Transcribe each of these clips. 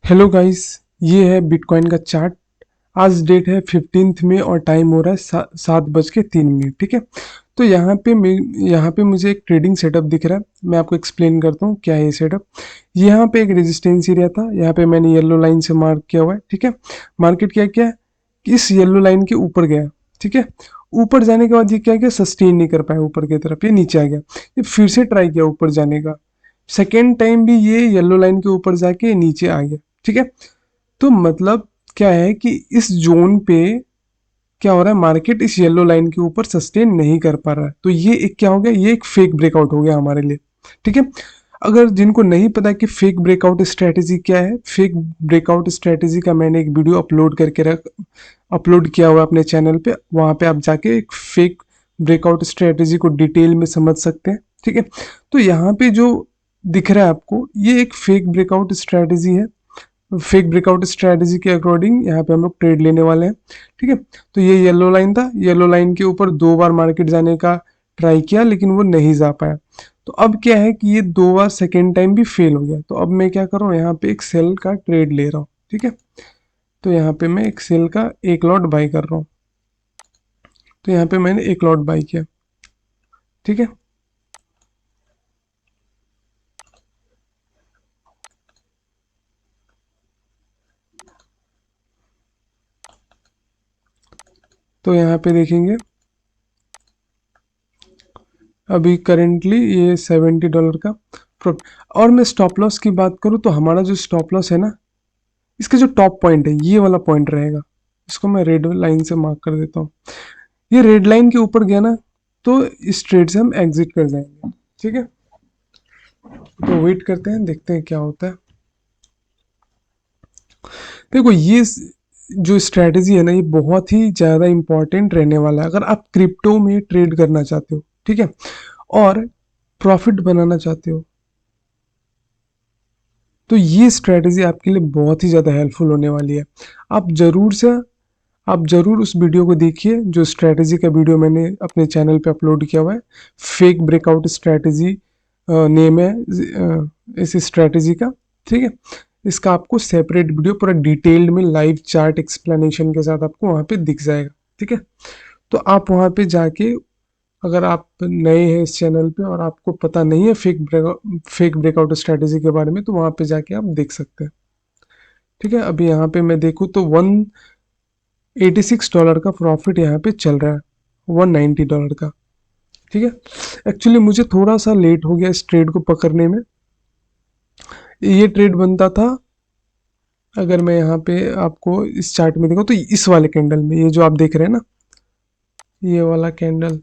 Hello guys, ये है bitcoin का चार्ट। आज डेट है 15 मई और टाइम हो रहा है 7:03। ठीक है। तो यहाँ पे मुझे एक ट्रेडिंग सेटअप दिख रहा है। मैं आपको एक्सप्लेन करता हूँ क्या है ये सेटअप। यहाँ पे एक रेजिस्टेंस एरिया था, यहाँ पे मैंने येलो लाइन से मार्क किया हुआ है। ठीक है। मार्केट क्या किया कि इस येलो लाइन के ऊपर गया। ठीक है। ऊपर जाने के बाद ये क्या किया, सस्टेन नहीं कर पाया ऊपर की तरफ, ये नीचे आ गया। ये फिर से ट्राई किया ऊपर जाने का, सेकेंड टाइम भी ये येलो लाइन के ऊपर जाके नीचे आ गया। ठीक है। तो मतलब क्या है कि इस जोन पे क्या हो रहा है, मार्केट इस येलो लाइन के ऊपर सस्टेन नहीं कर पा रहा है। तो ये एक क्या हो गया, ये एक फेक ब्रेकआउट हो गया हमारे लिए। ठीक है। अगर जिनको नहीं पता कि फेक ब्रेकआउट स्ट्रेटेजी क्या है, फेक ब्रेकआउट स्ट्रेटेजी का मैंने एक वीडियो अपलोड किया हुआ है अपने चैनल पे। वहां पे आप जाके एक फेक ब्रेकआउट स्ट्रेटेजी को डिटेल में समझ सकते हैं। ठीक है। तो यहाँ पे जो दिख रहा है आपको, ये एक फेक ब्रेकआउट स्ट्रेटेजी है। फेक ब्रेकआउट स्ट्रेटेजी के अकॉर्डिंग यहाँ पे हम लोग ट्रेड लेने वाले हैं। ठीक है। तो ये येलो लाइन था, येलो लाइन के ऊपर 2 बार मार्केट जाने का ट्राई किया लेकिन वो नहीं जा पाया। तो अब क्या है कि ये 2 बार सेकेंड टाइम भी फेल हो गया। तो अब मैं क्या कर रहा हूँ, यहाँ पे एक सेल का ट्रेड ले रहा हूँ। ठीक है। तो यहाँ पे मैं एक सेल का एक लॉट बाई कर रहा हूँ। तो यहाँ पे मैंने एक लॉट बाई किया। ठीक है। तो यहाँ पे देखेंगे अभी करेंटली ये $70 का प्रॉफिट। और मैं स्टॉप लॉस की बात करूँ तो हमारा जो स्टॉप लॉस है ना, इसका जो टॉप पॉइंट है ये वाला पॉइंट रहेगा। इसको मैं रेड लाइन से मार्क कर देता हूँ। ये रेड लाइन के ऊपर गया ना, तो इस ट्रेड से हम एग्जिट कर जाएंगे। ठीक है। तो वेट करते हैं, देखते हैं क्या होता है। देखो ये जो स्ट्रेटेजी है ना, ये बहुत ही ज़्यादा इंपॉर्टेंट रहने वाला है अगर आप क्रिप्टो में ट्रेड करना चाहते हो। ठीक है। और प्रॉफिट बनाना चाहते हो तो ये स्ट्रेटेजी आपके लिए बहुत ही ज़्यादा हेल्पफुल होने वाली है। आप ज़रूर से आप ज़रूर उस वीडियो को देखिए, जो स्ट्रेटेजी का वीडियो मैंने अपने चैनल पे अपलोड किया हुआ है। फेक ब्रेकआउट स्ट्रेटेजी नेम है इस स्ट्रेटेजी का। ठीक है। इसका आपको सेपरेट वीडियो पूरा डिटेल्ड में लाइव चार्ट एक्सप्लेनेशन के साथ आपको वहाँ पे दिख जाएगा। ठीक है। तो आप वहाँ पे जाके, अगर आप नए हैं इस चैनल पे और आपको पता नहीं है फेक ब्रेकआउट स्ट्रेटेजी के बारे में, तो वहाँ पे जाके आप देख सकते हैं। ठीक है। अभी यहाँ पे मैं देखूँ तो $186 का प्रॉफिट यहाँ पे चल रहा है, $190 का। ठीक है। एक्चुअली मुझे थोड़ा सा लेट हो गया इस ट्रेड को पकड़ने में। ये ट्रेड बनता था, अगर मैं यहाँ पे आपको इस चार्ट में देखूँ तो इस वाले कैंडल में, ये जो आप देख रहे हैं ना, ये वाला कैंडल,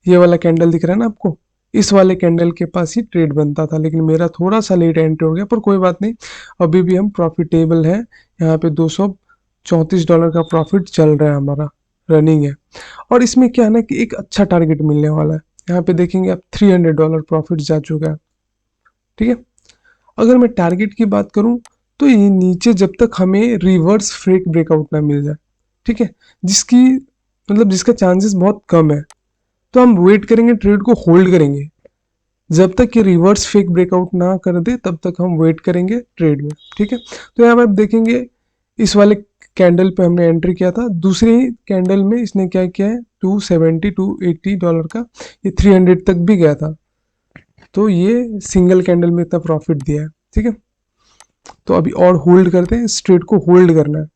ये वाला कैंडल दिख रहा है ना आपको, इस वाले कैंडल के पास ही ट्रेड बनता था। लेकिन मेरा थोड़ा सा लेट एंट्री हो गया, पर कोई बात नहीं, अभी भी हम प्रॉफिटेबल है। यहाँ पे $234 का प्रॉफिट चल रहा है, हमारा रनिंग है। और इसमें क्या है ना कि एक अच्छा टारगेट मिलने वाला है। यहाँ पे देखेंगे आप $300 प्रॉफिट जा चुका है। ठीक है। अगर मैं टारगेट की बात करूं तो ये नीचे जब तक हमें रिवर्स फेक ब्रेकआउट ना मिल जाए, ठीक है, जिसकी मतलब जिसका चांसेस बहुत कम है, तो हम वेट करेंगे, ट्रेड को होल्ड करेंगे। जब तक ये रिवर्स फेक ब्रेकआउट ना कर दे तब तक हम वेट करेंगे ट्रेड में। ठीक है। तो यहाँ पे आप देखेंगे इस वाले कैंडल पे हमने एंट्री किया था, दूसरे ही कैंडल में इसने क्या किया है, $280 का, ये 300 तक भी गया था। तो ये सिंगल कैंडल में इतना प्रॉफिट दिया है। ठीक है। तो अभी और होल्ड करते हैं, इस ट्रेड को होल्ड करना है।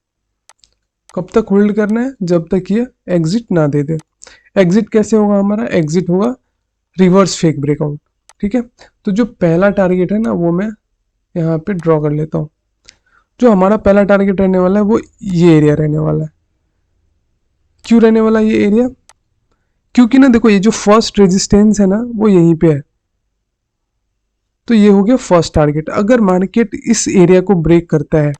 कब तक होल्ड करना है, जब तक ये एग्जिट ना दे दे। एग्जिट कैसे होगा, हमारा एग्जिट होगा रिवर्स फेक ब्रेकआउट। ठीक है। तो जो पहला टारगेट है ना, वो मैं यहाँ पे ड्रॉ कर लेता हूँ। जो हमारा पहला टारगेट रहने वाला है वो ये एरिया रहने वाला है। क्यों रहने वाला है ये एरिया, क्योंकि ना देखो, ये जो फर्स्ट रेजिस्टेंस है ना वो यहीं पे है। तो ये हो गया फर्स्ट टारगेट। अगर मार्केट इस एरिया को ब्रेक करता है,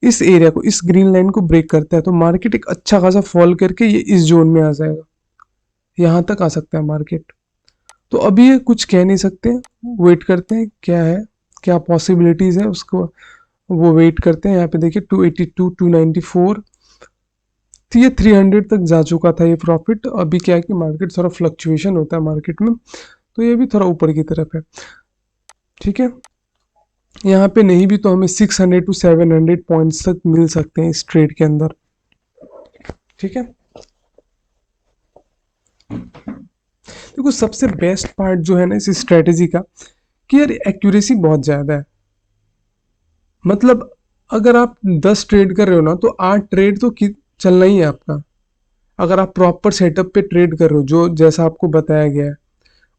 इस एरिया को, इस ग्रीन लाइन को ब्रेक करता है, तो मार्केट एक अच्छा खासा फॉल करके ये इस जोन में आ जाएगा, यहाँ तक आ सकता है मार्केट। तो अभी ये कुछ कह नहीं सकते, वेट करते हैं क्या है, क्या पॉसिबिलिटीज है उसको, वो वेट करते हैं। यहाँ पे देखिए 282, 294, तो ये 300 तक जा चुका था ये प्रॉफिट। अभी क्या है कि मार्केट थोड़ा फ्लक्चुएशन होता है मार्केट में, तो ये भी थोड़ा ऊपर की तरफ है। ठीक है। यहाँ पे नहीं भी तो हमें 600 टू 700 पॉइंट्स तक मिल सकते हैं इस ट्रेड के अंदर। ठीक है, देखो सबसे बेस्ट पार्ट जो है ना इस स्ट्रेटेजी का, कि यार एक्यूरेसी बहुत ज़्यादा है। मतलब अगर आप 10 ट्रेड कर रहे हो ना, तो 8 ट्रेड तो चलना ही है आपका। अगर आप प्रॉपर सेटअप पे ट्रेड कर रहे हो, जो जैसा आपको बताया गया है,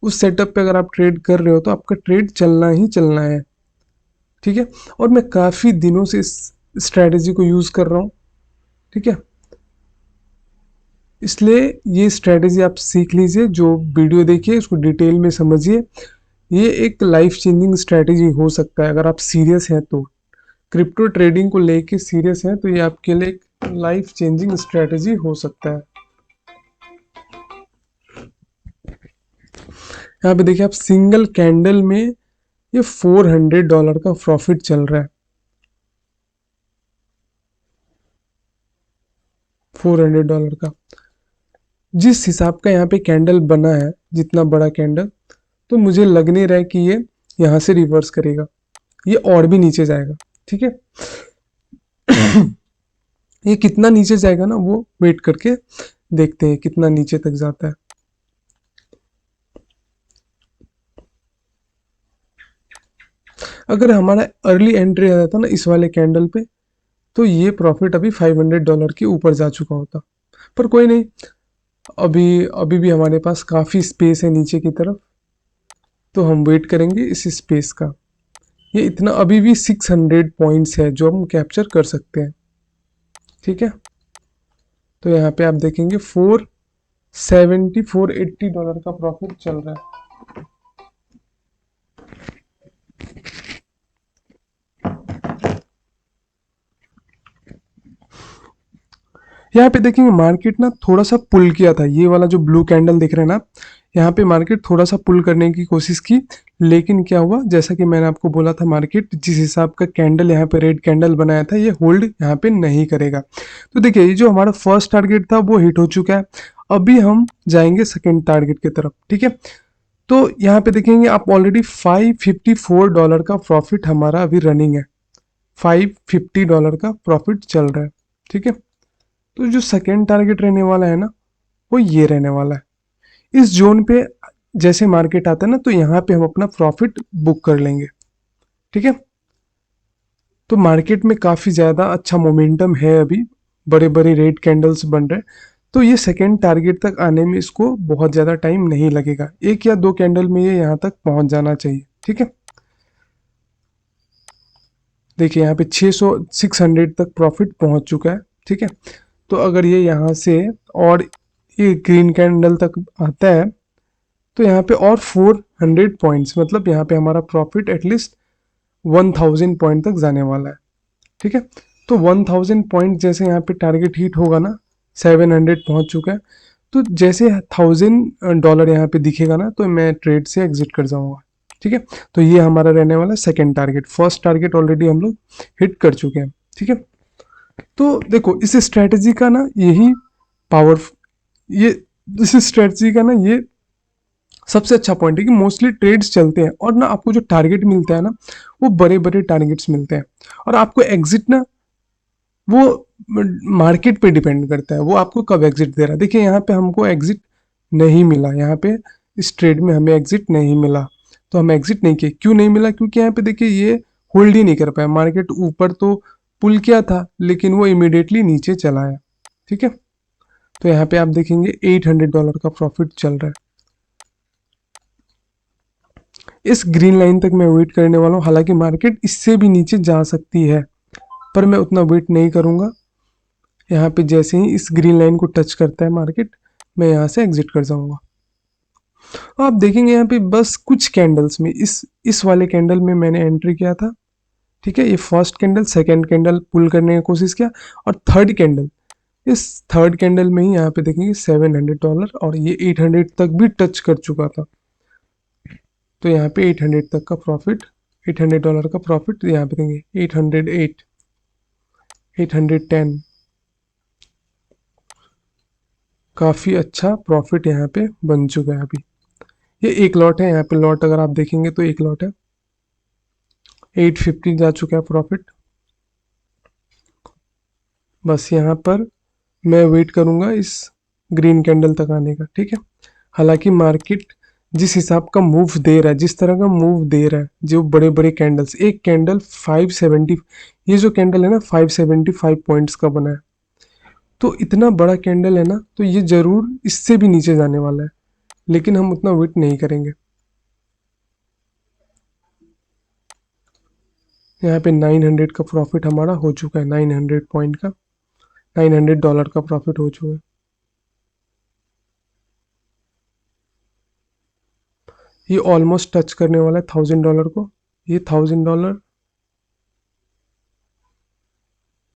उस सेटअप पे अगर आप ट्रेड कर रहे हो तो आपका ट्रेड चलना ही चलना है। ठीक है, और मैं काफ़ी दिनों से इस स्ट्रेटेजी को यूज़ कर रहा हूँ। ठीक है, इसलिए ये स्ट्रेटेजी आप सीख लीजिए, जो वीडियो देखिए उसको डिटेल में समझिए। ये एक लाइफ चेंजिंग स्ट्रेटेजी हो सकता है अगर आप सीरियस हैं तो। क्रिप्टो ट्रेडिंग को लेके सीरियस हैं तो ये आपके लिए एक लाइफ चेंजिंग स्ट्रेटेजी हो सकता है। यहाँ पे देखिए आप, सिंगल कैंडल में ये $400 का प्रॉफिट चल रहा है। $400 का जिस हिसाब का यहाँ पे कैंडल बना है, जितना बड़ा कैंडल, तो मुझे लग नहीं रहा है कि ये यहाँ से रिवर्स करेगा, ये और भी नीचे जाएगा। ठीक है, ये कितना नीचे जाएगा ना, वो वेट करके देखते हैं कितना नीचे तक जाता है। अगर हमारा अर्ली एंट्री आ जाता ना इस वाले कैंडल पे, तो ये प्रॉफिट अभी $500 के ऊपर जा चुका होता। पर कोई नहीं, अभी अभी भी हमारे पास काफ़ी स्पेस है नीचे की तरफ, तो हम वेट करेंगे इस स्पेस का। ये इतना अभी भी 600 पॉइंट्स है जो हम कैप्चर कर सकते हैं। ठीक है, तो यहाँ पे आप देखेंगे $480 का प्रॉफिट चल रहा है। यहाँ पे देखेंगे मार्केट ना थोड़ा सा पुल किया था, ये वाला जो ब्लू कैंडल दिख रहे हैं ना, यहाँ पे मार्केट थोड़ा सा पुल करने की कोशिश की, लेकिन क्या हुआ, जैसा कि मैंने आपको बोला था, मार्केट जिस हिसाब का कैंडल यहाँ पे रेड कैंडल बनाया था, ये होल्ड यहाँ पे नहीं करेगा। तो देखिए ये जो हमारा फर्स्ट टारगेट था वो हिट हो चुका है। अभी हम जाएंगे सेकेंड टारगेट की तरफ। ठीक है, तो यहाँ पे देखेंगे आप, ऑलरेडी $554 का प्रॉफिट हमारा अभी रनिंग है। $550 का प्रॉफिट चल रहा है। ठीक है, तो जो सेकेंड टारगेट रहने वाला है ना, वो ये रहने वाला है। इस जोन पे जैसे मार्केट आता है ना, तो यहाँ पे हम अपना प्रॉफिट बुक कर लेंगे। ठीक है, तो मार्केट में काफ़ी ज़्यादा अच्छा मोमेंटम है अभी, बड़े बड़े रेड कैंडल्स बन रहे हैं। तो ये सेकेंड टारगेट तक आने में इसको बहुत ज़्यादा टाइम नहीं लगेगा, 1 या 2 कैंडल में ये यहाँ तक पहुँच जाना चाहिए। ठीक है, देखिए यहाँ पे 600 तक प्रॉफिट पहुँच चुका है। ठीक है, तो अगर ये यहाँ से और ये ग्रीन कैंडल तक आता है, तो यहाँ पे और 400 पॉइंट्स, मतलब यहाँ पे हमारा प्रॉफिट एटलीस्ट 1000 पॉइंट तक जाने वाला है। ठीक है, तो 1000 पॉइंट जैसे यहाँ पे टारगेट हिट होगा ना, 700 पहुंच चुका है, तो जैसे $1000 यहाँ पे दिखेगा ना, तो मैं ट्रेड से एग्जिट कर जाऊंगा। ठीक है, तो ये हमारा रहने वाला second target. First target already हम लोग हिट कर चुके हैं। ठीक है, तो देखो इस स्ट्रेटजी का ना यही पावर, ये इस स्ट्रेटजी का ना ये सबसे अच्छा पॉइंट है कि मोस्टली ट्रेड्स चलते हैं, और ना आपको जो टारगेट मिलता है ना, वो बड़े बड़े टारगेट्स मिलते हैं, और आपको एग्जिट ना, वो मार्केट पे डिपेंड करता है, वो आपको कब एग्जिट दे रहा है। देखिए यहाँ पे हमको एग्जिट नहीं मिला, यहाँ पे इस ट्रेड में हमें एग्जिट नहीं मिला, तो हम एग्जिट नहीं किए। क्यों नहीं मिला? क्योंकि यहाँ पे देखिए ये होल्ड ही नहीं कर पाया, मार्केट ऊपर तो पुल किया था, लेकिन वो इमीडिएटली नीचे चला आया। ठीक है, तो यहाँ पे आप देखेंगे $800 का प्रॉफिट चल रहा है। इस ग्रीन लाइन तक मैं वेट करने वाला हूँ, हालांकि मार्केट इससे भी नीचे जा सकती है, पर मैं उतना वेट नहीं करूँगा। यहाँ पे जैसे ही इस ग्रीन लाइन को टच करता है मार्केट, मैं यहाँ से एग्जिट कर जाऊँगा। आप देखेंगे यहाँ पे बस कुछ कैंडल्स में, इस वाले कैंडल में मैंने एंट्री किया था। ठीक है, ये फर्स्ट कैंडल, सेकेंड कैंडल पुल करने की कोशिश किया, और थर्ड कैंडल, इस थर्ड कैंडल में ही यहाँ पे देखेंगे $700, और ये 800 तक भी टच कर चुका था। तो यहाँ पे 800 तक का प्रॉफिट, $800 का प्रॉफिट यहाँ पे देंगे। 808, 810, काफ़ी अच्छा प्रॉफिट यहाँ पे बन चुका है अभी। ये एक लॉट है, यहाँ पे लॉट अगर आप देखेंगे तो एक लॉट है। 850 जा चुका है प्रॉफिट। बस यहाँ पर मैं वेट करूंगा इस ग्रीन कैंडल तक आने का, ठीक है। हालांकि मार्केट जिस हिसाब का मूव दे रहा है, जिस तरह का मूव दे रहा है, जो बड़े बड़े कैंडल्स, एक कैंडल 570, ये जो कैंडल है ना 575 पॉइंट्स का बना है, तो इतना बड़ा कैंडल है ना, तो ये जरूर इससे भी नीचे जाने वाला है, लेकिन हम उतना वेट नहीं करेंगे। यहाँ पे 900 का प्रॉफिट हमारा हो चुका है, 900 पॉइंट का, $900 का प्रॉफिट हो चुका है। ये ऑलमोस्ट टच करने वाला है $1000 को। ये $1000